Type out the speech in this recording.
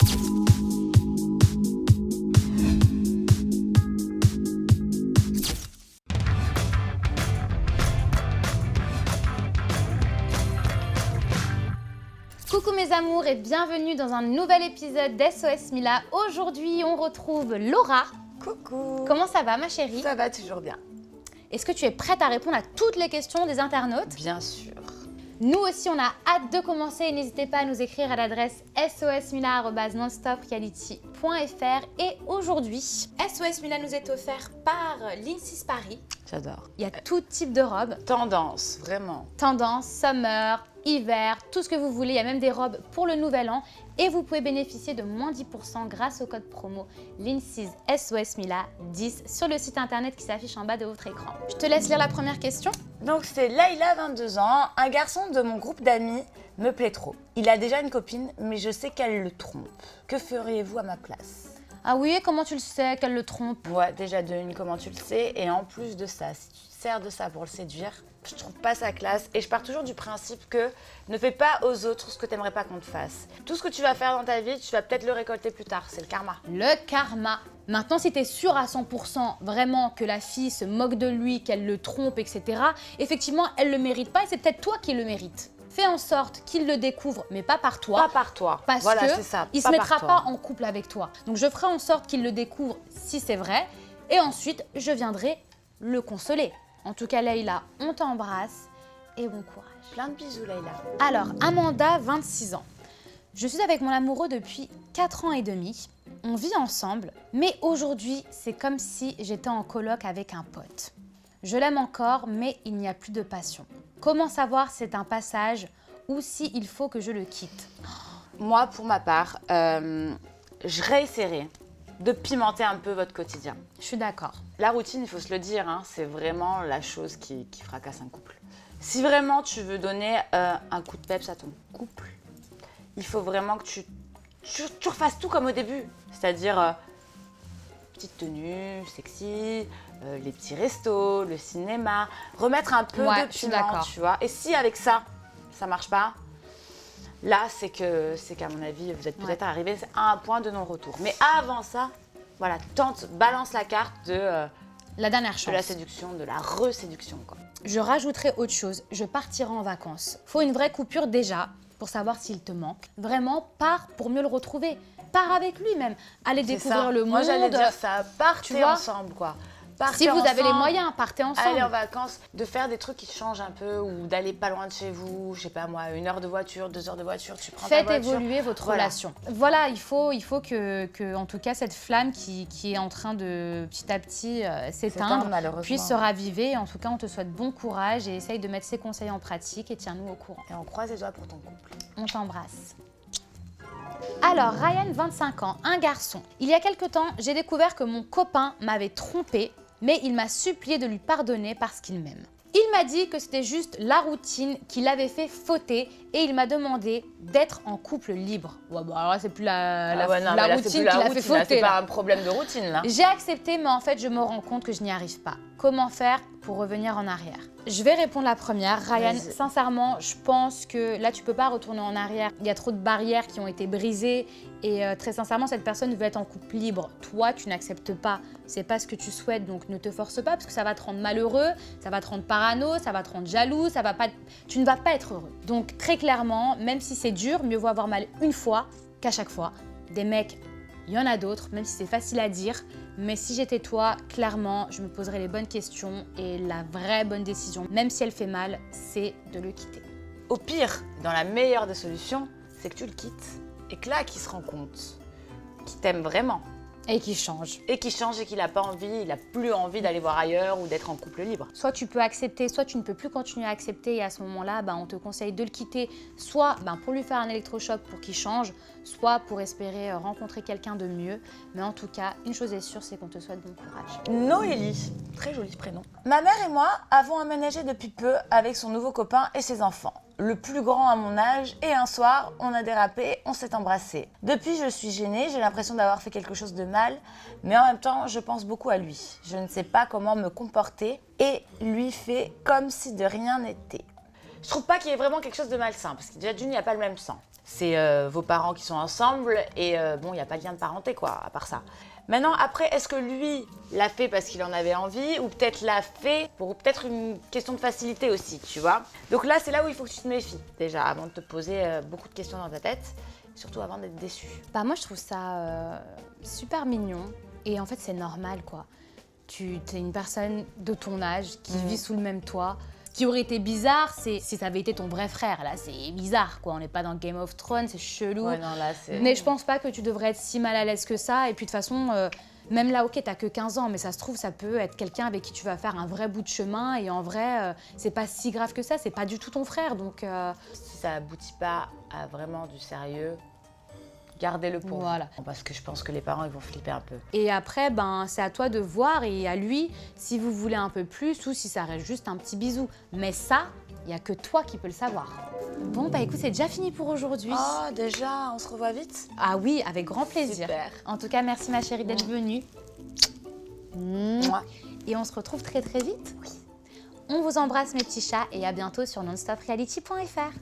Coucou mes amours et bienvenue dans un nouvel épisode d'SOS Mila. Aujourd'hui, on retrouve Laura. Coucou. Comment ça va ma chérie? Ça va toujours bien. Est-ce que tu es prête à répondre à toutes les questions des internautes? Bien sûr. Nous aussi, on a hâte de commencer et n'hésitez pas à nous écrire à l'adresse sosmila@nonstopreality.fr. Et aujourd'hui, SOS Mila nous est offert par Lindsay Paris. J'adore. Il y a tout type de robes, Tendance, vraiment. tendance, summer, hiver, tout ce que vous voulez. Il y a même des robes pour le nouvel an. Et vous pouvez bénéficier de moins 10% grâce au code promo Lindsay's SOS Mila 10 sur le site internet qui s'affiche en bas de votre écran. Je te laisse lire la première question. Donc c'est Laïla, 22 ans. Un garçon de mon groupe d'amis me plaît trop. Il a déjà une copine, mais je sais qu'elle le trompe. Que feriez-vous à ma place? Ah oui, comment tu le sais qu'elle le trompe? Ouais, déjà de une, comment tu le sais? Et en plus de ça, si tu te sers de ça pour le séduire, je trouve pas sa classe. Et je pars toujours du principe que ne fais pas aux autres ce que t'aimerais pas qu'on te fasse. Tout ce que tu vas faire dans ta vie, tu vas peut-être le récolter plus tard. C'est le karma. Le karma. Maintenant, si tu es sûr à 100% vraiment que la fille se moque de lui, qu'elle le trompe, etc., effectivement, elle le mérite pas et c'est peut-être toi qui le mérite. Fais en sorte qu'il le découvre, mais pas par toi. Pas par toi. Parce voilà, que c'est ça. il se Pas mettra par toi. pas en couple avec toi. Donc je ferai en sorte qu'il le découvre si c'est vrai. Et ensuite, je viendrai le consoler. En tout cas, Laïla, on t'embrasse et bon courage. Plein de bisous, Laïla. Alors, Amanda, 26 ans. Je suis avec mon amoureux depuis 4 ans et demi. On vit ensemble, mais aujourd'hui, c'est comme si j'étais en coloc avec un pote. Je l'aime encore, mais il n'y a plus de passion. Comment savoir si c'est un passage ou si il faut que je le quitte? Moi, pour ma part, je réessayerai de pimenter un peu votre quotidien. Je suis d'accord. La routine, il faut se le dire, hein, c'est vraiment la chose qui fracasse un couple. Si vraiment tu veux donner un coup de peps à ton couple, il faut vraiment que tu refasses tout comme au début. C'est-à-dire petite tenue, sexy, les petits restos, le cinéma, remettre un peu Ouais, de je suis piment, d'accord. tu vois. Et si avec ça, ça marche pas, là, c'est qu'à mon avis, vous êtes peut-être arrivé à un point de non-retour. Mais avant ça, voilà, balance la carte de La dernière chance. la séduction, de la reséduction, quoi. Je rajouterai autre chose, je partirai en vacances. Faut une vraie coupure déjà pour savoir s'il te manque. Vraiment, pars pour mieux le retrouver. Pars avec lui même. Allez C'est découvrir ça. le monde. Moi, j'allais dire ça. Partez Tu vois, ensemble, quoi. Partez Si vous avez les ensemble. moyens, partez ensemble. Aller en vacances, de faire des trucs qui changent un peu ou d'aller pas loin de chez vous, je sais pas moi, 1 heure de voiture, 2 heures de voiture, tu prends ta Faites voiture. évoluer votre Voilà. relation. Voilà, il faut que, en tout cas, cette flamme qui est en train de petit à petit s'éteindre malheureusement. puisse se raviver. En tout cas, on te souhaite bon courage et essaye de mettre ces conseils en pratique et tiens-nous au courant. Et on croise les doigts pour ton couple. On t'embrasse. Alors, Ryan, 25 ans, un garçon. Il y a quelque temps, j'ai découvert que mon copain m'avait trompée, mais il m'a supplié de lui pardonner parce qu'il m'aime. Il m'a dit que c'était juste la routine qui l'avait fait fauter et il m'a demandé d'être en couple libre. Ouais, bah alors là, c'est plus la routine qui l'a fait fauter. C'est là. pas un problème de routine, là. J'ai accepté, mais en fait, je me rends compte que je n'y arrive pas. Comment faire pour revenir en arrière? Je vais répondre la première. Ryan, Vas-y. sincèrement, je pense que là, tu peux pas retourner en arrière. Il y a trop de barrières qui ont été brisées. Et très sincèrement, cette personne veut être en couple libre. Toi, tu n'acceptes pas. C'est pas ce que tu souhaites, donc ne te force pas parce que ça va te rendre malheureux, ça va te rendre parano, ça va te rendre jaloux, tu ne vas pas être heureux. Donc très clairement, même si c'est dur, mieux vaut avoir mal une fois qu'à chaque fois. Des mecs, il y en a d'autres, même si c'est facile à dire. Mais si j'étais toi, clairement, je me poserais les bonnes questions et la vraie bonne décision, même si elle fait mal, c'est de le quitter. Au pire, dans la meilleure des solutions, c'est que tu le quittes. Et que là, qu'il se rend compte qu'il t'aime vraiment. Et qui change. Et qu'il change et qu'il n'a pas envie, il n'a plus envie d'aller voir ailleurs ou d'être en couple libre. Soit tu peux accepter, soit tu ne peux plus continuer à accepter et à ce moment-là, on te conseille de le quitter, soit pour lui faire un électrochoc pour qu'il change, soit pour espérer rencontrer quelqu'un de mieux. Mais en tout cas, une chose est sûre, c'est qu'on te souhaite bon courage. Noélie, très joli prénom. Ma mère et moi avons emménagé depuis peu avec son nouveau copain et ses enfants. Le plus grand à mon âge, et un soir, on a dérapé, on s'est embrassé. Depuis, je suis gênée, j'ai l'impression d'avoir fait quelque chose de mal, mais en même temps, je pense beaucoup à lui. Je ne sais pas comment me comporter et lui fais comme si de rien n'était. Je trouve pas qu'il y ait vraiment quelque chose de malsain, parce que déjà d'une, il n'y a pas le même sang. C'est vos parents qui sont ensemble et bon, il n'y a pas de lien de parenté quoi, à part ça. Maintenant, après, est-ce que lui l'a fait parce qu'il en avait envie ou peut-être l'a fait pour peut-être une question de facilité aussi, tu vois? Donc là, c'est là où il faut que tu te méfies déjà, avant de te poser beaucoup de questions dans ta tête, surtout avant d'être déçu. Bah moi je trouve ça super mignon et en fait c'est normal quoi. Tu es une personne de ton âge qui vit sous le même toit. Ce qui aurait été bizarre, c'est si ça avait été ton vrai frère. Là c'est bizarre quoi, on n'est pas dans Game of Thrones, c'est chelou. Ouais, non, là, c'est... Mais je pense pas que tu devrais être si mal à l'aise que ça. Et puis de toute façon, même là ok t'as que 15 ans, mais ça se trouve ça peut être quelqu'un avec qui tu vas faire un vrai bout de chemin. Et en vrai, c'est pas si grave que ça, c'est pas du tout ton frère. Donc Si ça aboutit pas à vraiment du sérieux, gardez-le pour Voilà. vous. Parce que je pense que les parents, ils vont flipper un peu. Et après, ben, c'est à toi de voir et à lui si vous voulez un peu plus ou si ça reste juste un petit bisou. Mais ça, il n'y a que toi qui peux le savoir. Bon, bah écoute, c'est déjà fini pour aujourd'hui. Oh, déjà, on se revoit vite? Ah oui, avec grand plaisir. Super. En tout cas, merci ma chérie d'être venue. Mouah. Et on se retrouve très très vite. On vous embrasse mes petits chats et à bientôt sur nonstopreality.fr.